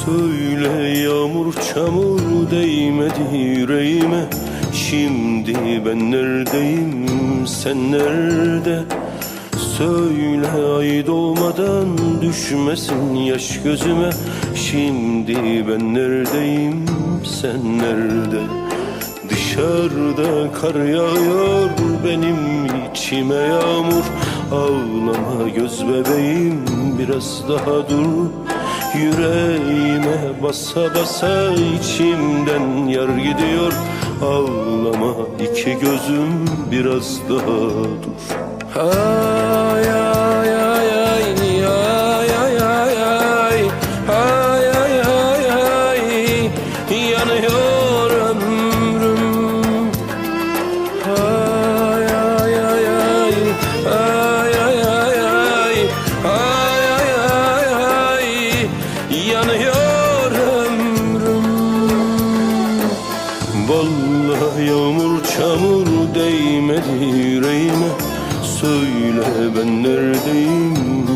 Söyle yağmur çamur değmedi yüreğime. Şimdi ben neredeyim, sen nerede? Söyle ay doğmadan düşmesin yaş gözüme. Şimdi ben neredeyim, sen nerede? Dışarıda kar yağıyor, benim içime yağmur. Ağlama göz bebeğim, biraz daha dur. Yüreğime basa basa içimden yar gidiyor. Ağlama iki gözüm, biraz daha dur. Ay ay ay ay ay ay ay ay ay ay ay ay yanıyor ömrüm. Ay ay ay ay ay ay ay ay ay ay ay yanıyor ömrüm. Vallahi yağmur çamur değmedi yüreğime. Söyle ben neredeyim,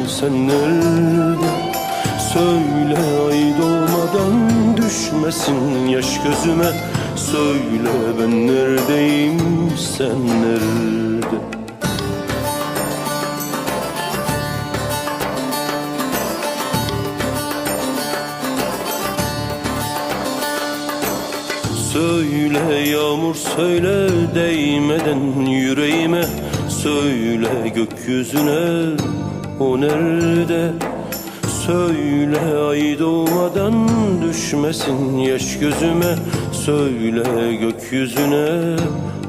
sen nerede? Söyle ay doğmadan düşmesin yaş gözüme. Söyle ben neredeyim, sen nerede? Söyle yağmur söyle değmeden yüreğime. Söyle gökyüzüne, o nerede? Söyle ay doğmadan düşmesin yaş gözüme. Söyle gökyüzüne,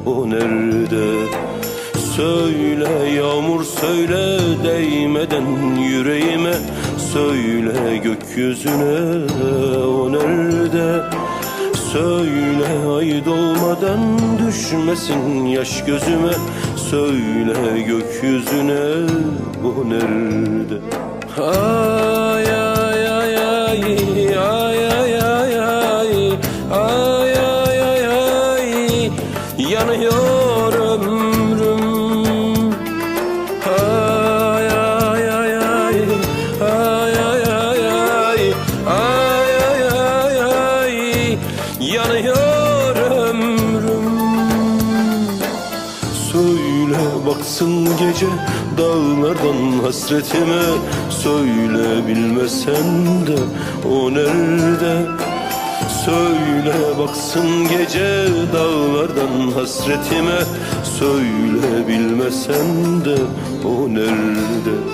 o nerede? Söyle yağmur söyle değmeden yüreğime. Söyle gökyüzüne, o nerede? Söyle ay doğmadan düşmesin yaş gözüme. Söyle gökyüzüne, o nerede? Ay ay ay ay ay ay ay ay ay ay ay ay yanıyor ömrüm. Ay ay ay ay ay ay ay ay ay ay ay ay yanıyor ömrüm. Söyle baksın gece dağlardan hasretime. Söyle bilmesen de o nerede? Söyle baksın gece dağlardan hasretime. Söyle bilmesen de o nerede?